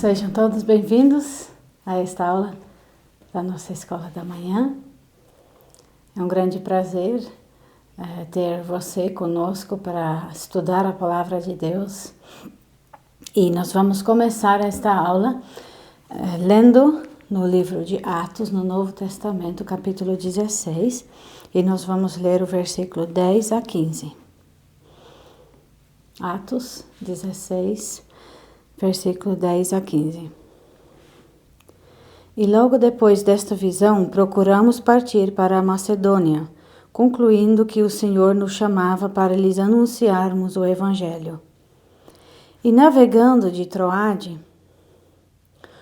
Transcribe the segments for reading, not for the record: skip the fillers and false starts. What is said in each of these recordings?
Sejam todos bem-vindos a esta aula da nossa Escola da Manhã. É um grande prazer ter você conosco para estudar a Palavra de Deus. E nós vamos começar esta aula lendo no livro de Atos, no Novo Testamento, capítulo 16, e nós vamos ler o versículo 10 a 15. Atos 16, versículo 10 a 15. E logo depois desta visão, procuramos partir para a Macedônia, concluindo que o Senhor nos chamava para lhes anunciarmos o Evangelho. E navegando de Troade,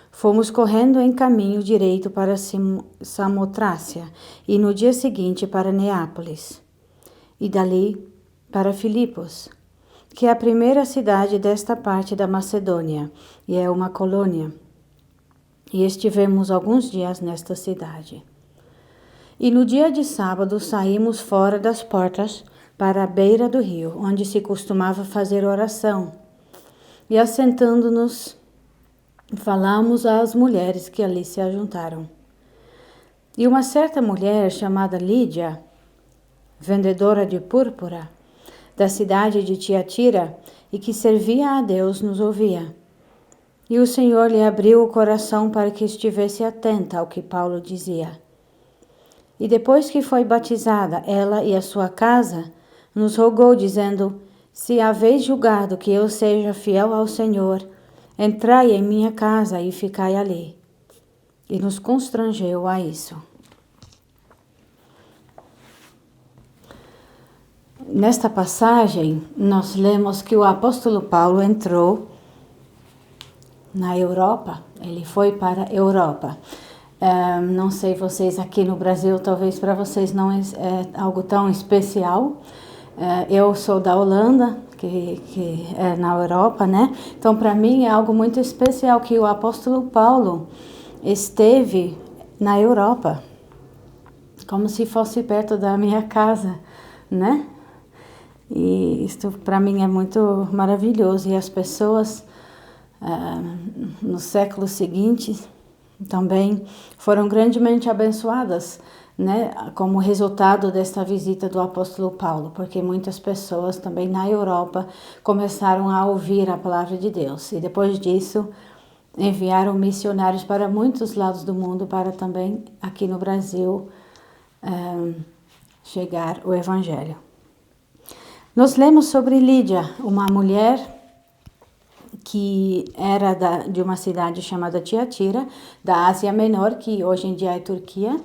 fomos correndo em caminho direito para Samotrácia, e no dia seguinte para Neápolis, e dali para Filipos, que é a primeira cidade desta parte da Macedônia, e é uma colônia. E estivemos alguns dias nesta cidade. E no dia de sábado saímos fora das portas para a beira do rio, onde se costumava fazer oração. E assentando-nos, falamos às mulheres que ali se ajuntaram. E uma certa mulher chamada Lídia, vendedora de púrpura, da cidade de Tiatira, e que servia a Deus, nos ouvia. E o Senhor lhe abriu o coração para que estivesse atenta ao que Paulo dizia. E depois que foi batizada, ela e a sua casa, nos rogou, dizendo: se haveis julgado que eu seja fiel ao Senhor, entrai em minha casa e ficai ali. E nos constrangeu a isso. Nesta passagem, nós lemos que o apóstolo Paulo entrou na Europa, ele foi para a Europa. Não sei vocês aqui no Brasil, talvez para vocês não é algo tão especial. Eu sou da Holanda, que é na Europa, né? Então, para mim é algo muito especial que o apóstolo Paulo esteve na Europa, como se fosse perto da minha casa, né? E isto para mim é muito maravilhoso. E as pessoas no século seguinte também foram grandemente abençoadas, né, como resultado desta visita do apóstolo Paulo, porque muitas pessoas também na Europa começaram a ouvir a palavra de Deus. E depois disso enviaram missionários para muitos lados do mundo, para também aqui no Brasil chegar o Evangelho. Nós lemos sobre Lídia, uma mulher que era de uma cidade chamada Tiatira, da Ásia Menor, que hoje em dia é Turquia,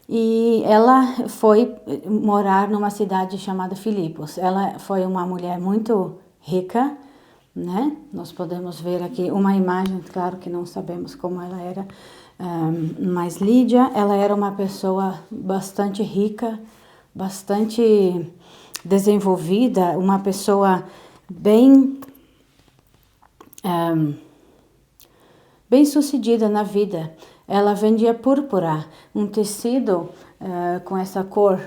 e ela foi morar numa cidade chamada Filipos. Ela foi uma mulher muito rica, né? Nós podemos ver aqui uma imagem, claro que não sabemos como ela era, mas Lídia, ela era uma pessoa bastante rica, bastante desenvolvida, uma pessoa bem sucedida na vida. Ela vendia púrpura, um tecido com essa cor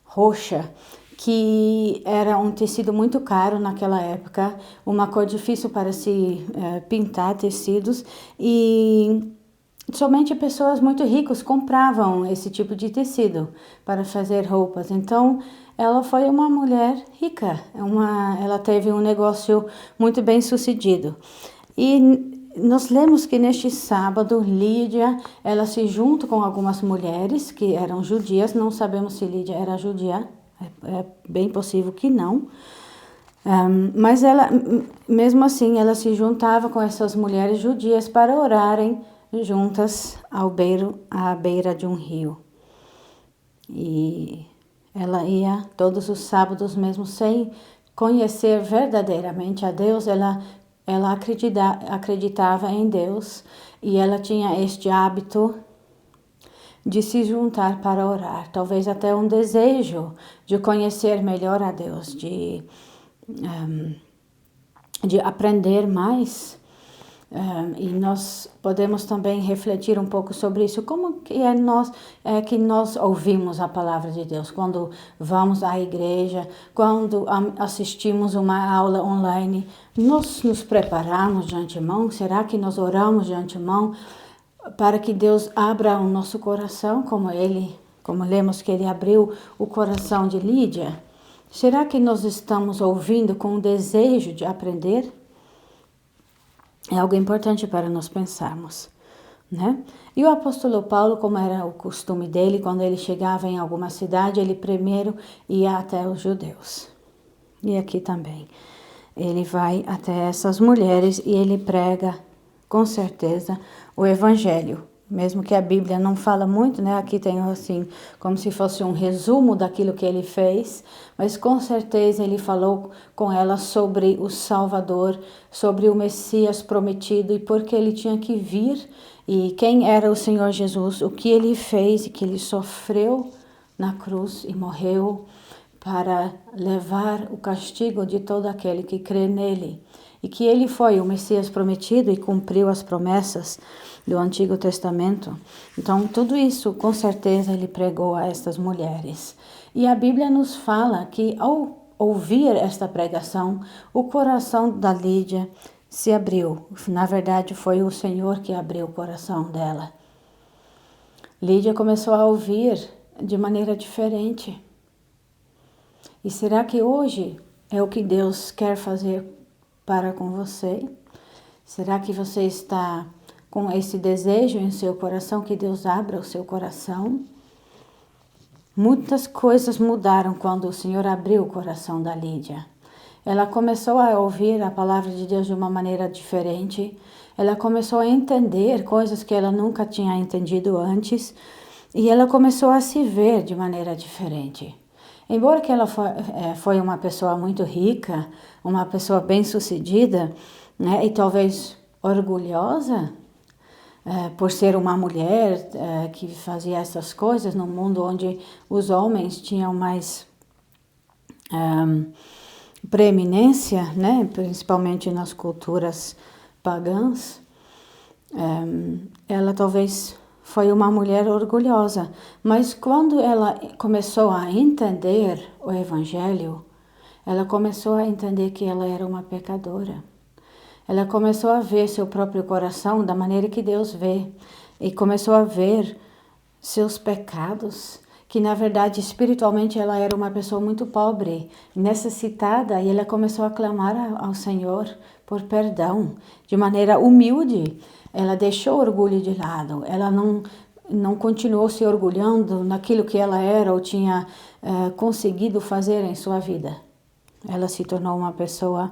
roxa, que era um tecido muito caro naquela época, uma cor difícil para se pintar tecidos, e somente pessoas muito ricas compravam esse tipo de tecido para fazer roupas. Então, ela foi uma mulher rica, ela teve um negócio muito bem sucedido. E nós lemos que neste sábado, Lídia, ela se junta com algumas mulheres que eram judias. Não sabemos se Lídia era judia, é bem possível que não. Mas ela, mesmo assim, ela se juntava com essas mulheres judias para orarem juntas à beira de um rio. E ela ia todos os sábados, mesmo sem conhecer verdadeiramente a Deus, ela acreditava em Deus, e ela tinha este hábito de se juntar para orar, talvez até um desejo de conhecer melhor a Deus, de aprender mais E nós podemos também refletir um pouco sobre isso. Como que que nós ouvimos a palavra de Deus? Quando vamos à igreja, quando assistimos uma aula online, nós nos preparamos de antemão? Será que nós oramos de antemão para que Deus abra o nosso coração, como lemos que ele abriu o coração de Lídia? Será que nós estamos ouvindo com o desejo de aprender? É algo importante para nós pensarmos, né? E o apóstolo Paulo, como era o costume dele, quando ele chegava em alguma cidade, ele primeiro ia até os judeus. E aqui também. Ele vai até essas mulheres e ele prega, com certeza, o evangelho. Mesmo que a Bíblia não fala muito, né? Aqui tem assim, como se fosse um resumo daquilo que ele fez, mas com certeza ele falou com ela sobre o Salvador, sobre o Messias prometido e por que ele tinha que vir e quem era o Senhor Jesus, o que ele fez e que ele sofreu na cruz e morreu para levar o castigo de todo aquele que crê nele. E que ele foi o Messias prometido e cumpriu as promessas do Antigo Testamento. Então, tudo isso, com certeza, ele pregou a estas mulheres. E a Bíblia nos fala que, ao ouvir esta pregação, o coração da Lídia se abriu. Na verdade, foi o Senhor que abriu o coração dela. Lídia começou a ouvir de maneira diferente. E será que hoje é o que Deus quer fazer para com você? Será que você está com esse desejo em seu coração, que Deus abra o seu coração? Muitas coisas mudaram quando o Senhor abriu o coração da Lídia. Ela começou a ouvir a palavra de Deus de uma maneira diferente. Ela começou a entender coisas que ela nunca tinha entendido antes. E ela começou a se ver de maneira diferente. Embora que ela foi uma pessoa muito rica, uma pessoa bem-sucedida, né, e talvez orgulhosa, por ser uma mulher que fazia essas coisas no mundo onde os homens tinham mais preeminência, né, principalmente nas culturas pagãs, ela talvez foi uma mulher orgulhosa, mas quando ela começou a entender o Evangelho, ela começou a entender que ela era uma pecadora. Ela começou a ver seu próprio coração da maneira que Deus vê e começou a ver seus pecados, que na verdade espiritualmente ela era uma pessoa muito pobre, necessitada, e ela começou a clamar ao Senhor por perdão, de maneira humilde. Ela deixou o orgulho de lado, ela não continuou se orgulhando naquilo que ela era ou tinha conseguido fazer em sua vida. Ela se tornou uma pessoa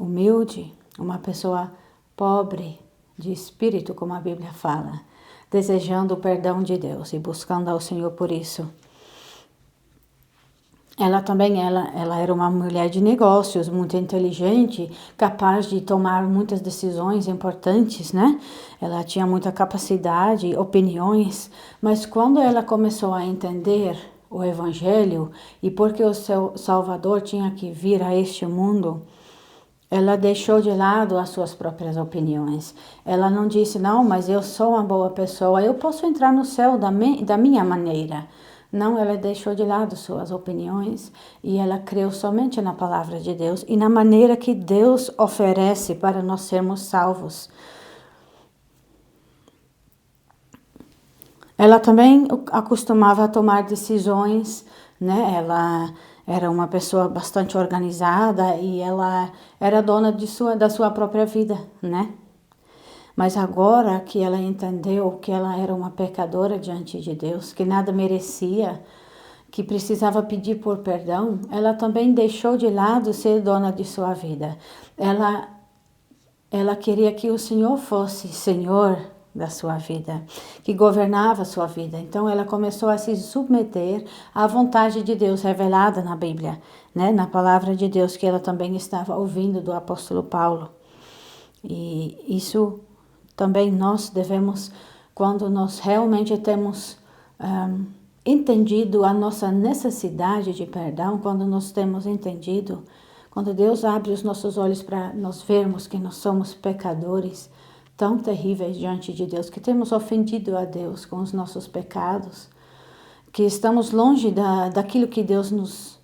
humilde, uma pessoa pobre de espírito, como a Bíblia fala, desejando o perdão de Deus e buscando ao Senhor por isso. Ela também ela era uma mulher de negócios, muito inteligente, capaz de tomar muitas decisões importantes, né? Ela tinha muita capacidade, opiniões, mas quando ela começou a entender o Evangelho e porque o seu Salvador tinha que vir a este mundo, ela deixou de lado as suas próprias opiniões. Ela não disse, não, mas eu sou uma boa pessoa, eu posso entrar no céu da minha maneira. Não, ela deixou de lado suas opiniões e ela creu somente na palavra de Deus e na maneira que Deus oferece para nós sermos salvos. Ela também acostumava a tomar decisões, né? Ela era uma pessoa bastante organizada e ela era dona da sua própria vida, né? Mas agora que ela entendeu que ela era uma pecadora diante de Deus, que nada merecia, que precisava pedir por perdão, ela também deixou de lado ser dona de sua vida. Ela queria que o Senhor fosse Senhor da sua vida, que governava a sua vida. Então ela começou a se submeter à vontade de Deus revelada na Bíblia, né? Na palavra de Deus que ela também estava ouvindo do apóstolo Paulo. E isso também nós devemos, quando nós realmente temos entendido a nossa necessidade de perdão, quando nós temos entendido, Quando Deus abre os nossos olhos para nós vermos que nós somos pecadores tão terríveis diante de Deus, que temos ofendido a Deus com os nossos pecados, que estamos longe daquilo que Deus nos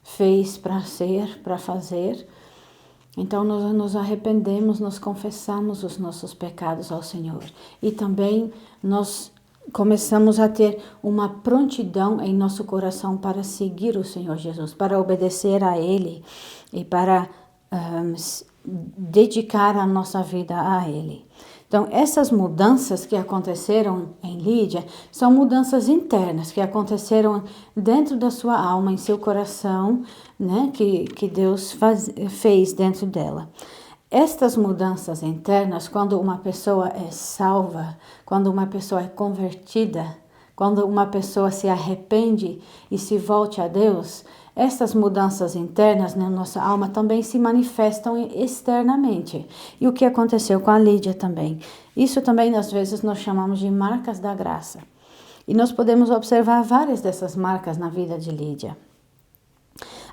fez para ser, para fazer. Então nós nos arrependemos, nós confessamos os nossos pecados ao Senhor. E também nós começamos a ter uma prontidão em nosso coração para seguir o Senhor Jesus, para obedecer a Ele e para dedicar a nossa vida a Ele. Então, essas mudanças que aconteceram em Lídia são mudanças internas que aconteceram dentro da sua alma, em seu coração, né, que Deus fez dentro dela. Estas mudanças internas, quando uma pessoa é salva, quando uma pessoa é convertida, quando uma pessoa se arrepende e se volte a Deus, estas mudanças internas na nossa alma também se manifestam externamente. E o que aconteceu com a Lídia também. Isso também, às vezes, nós chamamos de marcas da graça. E nós podemos observar várias dessas marcas na vida de Lídia.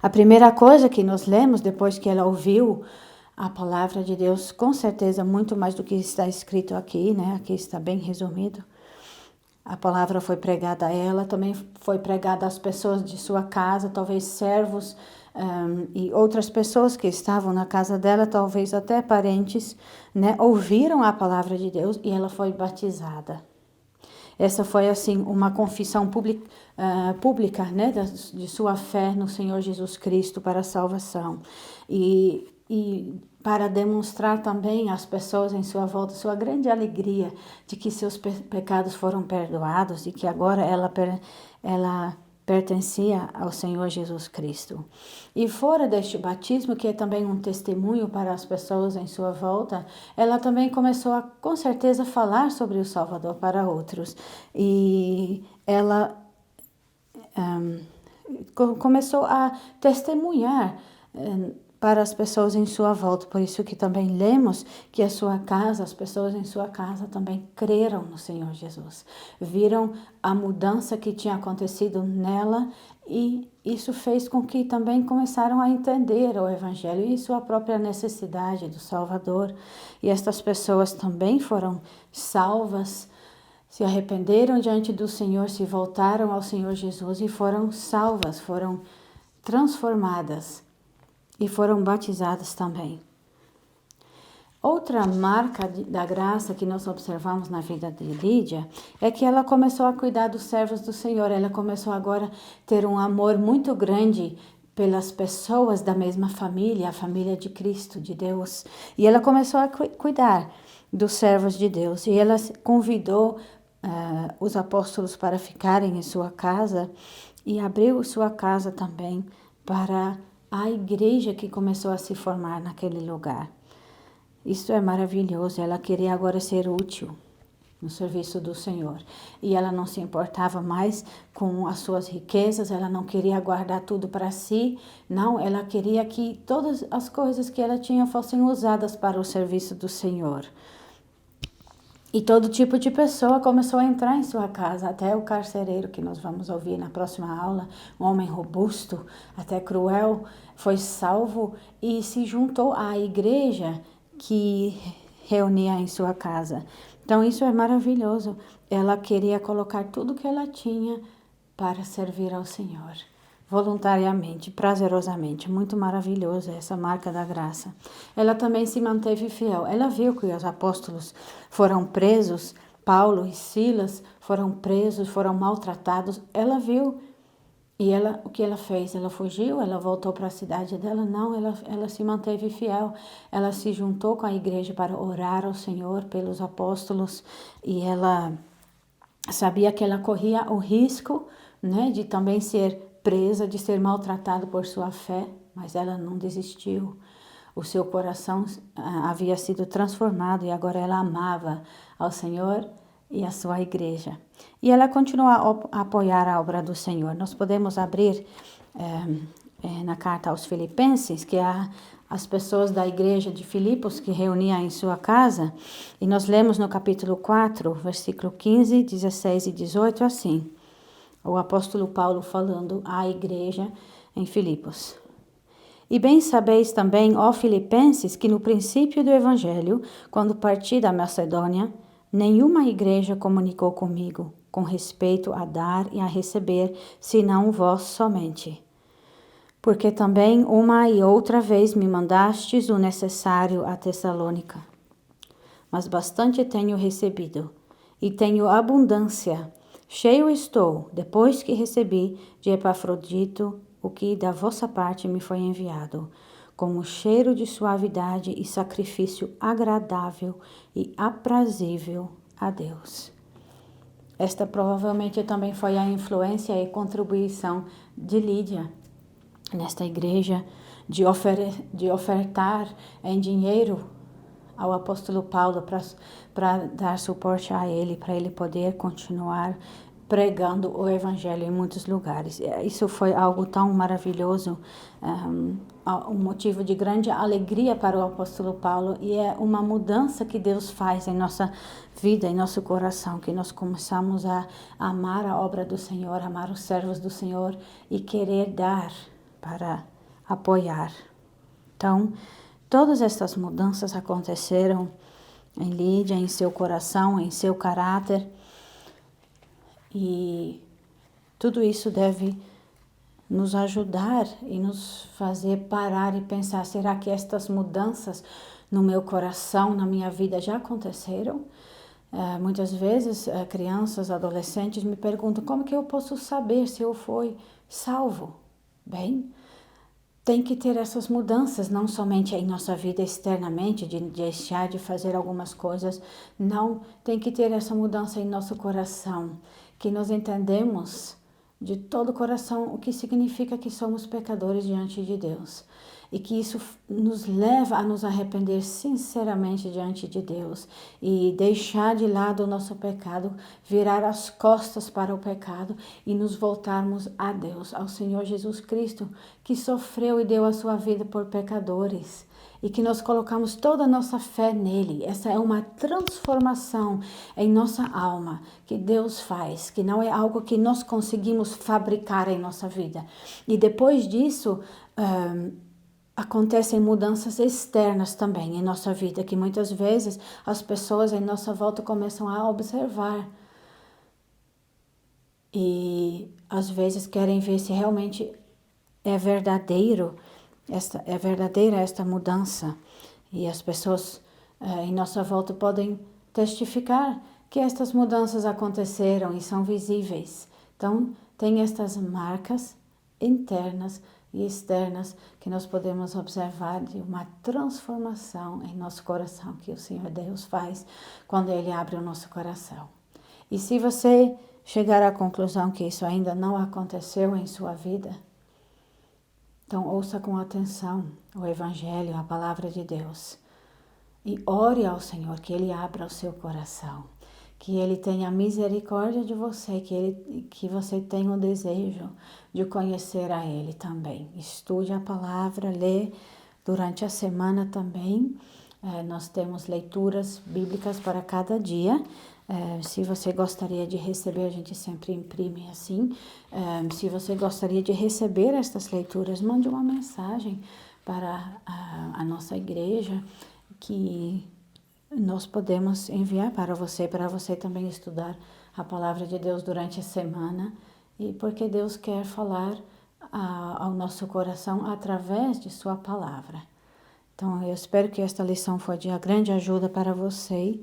A primeira coisa que nós lemos depois que ela ouviu a palavra de Deus, com certeza muito mais do que está escrito aqui, né? Aqui está bem resumido. A palavra foi pregada a ela, também foi pregada às pessoas de sua casa, talvez servos e outras pessoas que estavam na casa dela, talvez até parentes, né? Ouviram a palavra de Deus e ela foi batizada. Essa foi, assim, uma confissão pública, né? De sua fé no Senhor Jesus Cristo para a salvação. E para demonstrar também às pessoas em sua volta sua grande alegria de que seus pecados foram perdoados e que agora ela pertencia ao Senhor Jesus Cristo. E fora deste batismo, que é também um testemunho para as pessoas em sua volta, ela também começou a, com certeza, falar sobre o Salvador para outros. E ela começou a testemunhar para as pessoas em sua volta. Por isso que também lemos que a sua casa, as pessoas em sua casa também creram no Senhor Jesus. Viram a mudança que tinha acontecido nela e isso fez com que também começaram a entender o Evangelho e sua própria necessidade do Salvador. E estas pessoas também foram salvas, se arrependeram diante do Senhor, se voltaram ao Senhor Jesus e foram salvas, foram transformadas. E foram batizadas também. Outra marca da graça que nós observamos na vida de Lídia é que ela começou a cuidar dos servos do Senhor. Ela começou agora a ter um amor muito grande pelas pessoas da mesma família, a família de Cristo, de Deus. E ela começou a cuidar dos servos de Deus. E ela convidou os apóstolos para ficarem em sua casa e abriu sua casa também para a igreja que começou a se formar naquele lugar. Isso é maravilhoso. Ela queria agora ser útil no serviço do Senhor. E ela não se importava mais com as suas riquezas, ela não queria guardar tudo para si. Não, ela queria que todas as coisas que ela tinha fossem usadas para o serviço do Senhor. E todo tipo de pessoa começou a entrar em sua casa, até o carcereiro, que nós vamos ouvir na próxima aula, um homem robusto, até cruel, foi salvo e se juntou à igreja que reunia em sua casa. Então isso é maravilhoso. Ela queria colocar tudo que ela tinha para servir ao Senhor. Voluntariamente, prazerosamente, muito maravilhoso essa marca da graça. Ela também se manteve fiel. Ela viu que os apóstolos foram presos, Paulo e Silas foram presos, foram maltratados. Ela viu e o que ela fez? Ela fugiu? Ela voltou para a cidade dela? Não, ela se manteve fiel. Ela se juntou com a igreja para orar ao Senhor pelos apóstolos e ela sabia que ela corria o risco, né, de também ser presa, de ser maltratada por sua fé, mas ela não desistiu. O seu coração havia sido transformado e agora ela amava ao Senhor e a sua igreja. E ela continua a apoiar a obra do Senhor. Nós podemos abrir na carta aos Filipenses, que há as pessoas da igreja de Filipos que reuniam em sua casa, e nós lemos no capítulo 4, versículo 15, 16 e 18 assim. O apóstolo Paulo falando à igreja em Filipos. E bem sabeis também, ó Filipenses, que no princípio do Evangelho, quando parti da Macedônia, nenhuma igreja comunicou comigo com respeito a dar e a receber, senão vós somente. Porque também uma e outra vez me mandastes o necessário a Tessalônica. Mas bastante tenho recebido, e tenho abundância. Cheio estou, depois que recebi de Epafrodito o que da vossa parte me foi enviado, como cheiro de suavidade e sacrifício agradável e aprazível a Deus. Esta provavelmente também foi a influência e contribuição de Lídia nesta igreja, de ofertar em dinheiro ao apóstolo Paulo para dar suporte a ele, para ele poder continuar pregando o evangelho em muitos lugares. Isso foi algo tão maravilhoso, um motivo de grande alegria para o apóstolo Paulo, e é uma mudança que Deus faz em nossa vida, em nosso coração, que nós começamos a amar a obra do Senhor, amar os servos do Senhor e querer dar para apoiar. Então, todas essas mudanças aconteceram em Lídia, em seu coração, em seu caráter. E tudo isso deve nos ajudar e nos fazer parar e pensar, será que estas mudanças no meu coração, na minha vida já aconteceram? Muitas vezes crianças, adolescentes me perguntam, como que eu posso saber se eu fui salvo? Bem, tem que ter essas mudanças, não somente em nossa vida externamente, de deixar de fazer algumas coisas, não, tem que ter essa mudança em nosso coração, que nós entendemos de todo o coração o que significa que somos pecadores diante de Deus. E que isso nos leva a nos arrepender sinceramente diante de Deus e deixar de lado o nosso pecado, virar as costas para o pecado e nos voltarmos a Deus, ao Senhor Jesus Cristo, que sofreu e deu a sua vida por pecadores. E que nós colocamos toda a nossa fé nele. Essa é uma transformação em nossa alma que Deus faz, que não é algo que nós conseguimos fabricar em nossa vida. E depois disso, acontecem mudanças externas também em nossa vida, que muitas vezes as pessoas em nossa volta começam a observar. E às vezes querem ver se realmente é verdadeira esta mudança. E as pessoas em nossa volta podem testificar que estas mudanças aconteceram e são visíveis. Então, tem estas marcas internas e externas que nós podemos observar de uma transformação em nosso coração que o Senhor Deus faz quando Ele abre o nosso coração. E se você chegar à conclusão que isso ainda não aconteceu em sua vida, então ouça com atenção o Evangelho, a palavra de Deus, e ore ao Senhor que Ele abra o seu coração, que Ele tenha misericórdia de você, que você tenha o desejo de conhecer a Ele também. Estude a palavra, lê durante a semana também. Nós temos leituras bíblicas para cada dia. Se você gostaria de receber, a gente sempre imprime assim. Se você gostaria de receber estas leituras, mande uma mensagem para a nossa igreja que nós podemos enviar para você também estudar a palavra de Deus durante a semana, e porque Deus quer falar ao nosso coração através de sua palavra. Então, eu espero que esta lição foi de grande ajuda para você.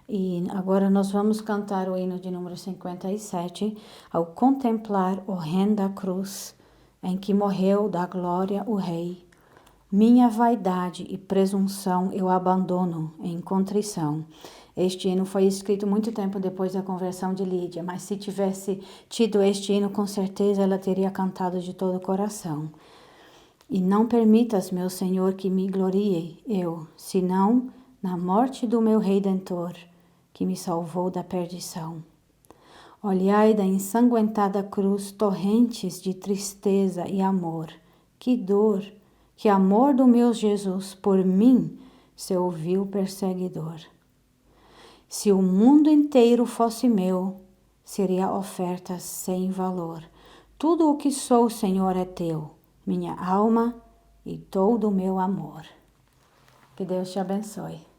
E agora nós vamos cantar o hino de número 57, ao contemplar o rem da cruz, em que morreu da glória o Rei. Minha vaidade e presunção eu abandono em contrição. Este hino foi escrito muito tempo depois da conversão de Lídia, mas se tivesse tido este hino, com certeza ela teria cantado de todo o coração. E não permitas, meu Senhor, que me glorie eu, senão na morte do meu Redentor, que me salvou da perdição. Olhai da ensanguentada cruz torrentes de tristeza e amor. Que dor, que amor do meu Jesus por mim, seu vil perseguidor. Se o mundo inteiro fosse meu, seria oferta sem valor. Tudo o que sou, Senhor, é teu. Minha alma, e todo o meu amor. Que Deus te abençoe.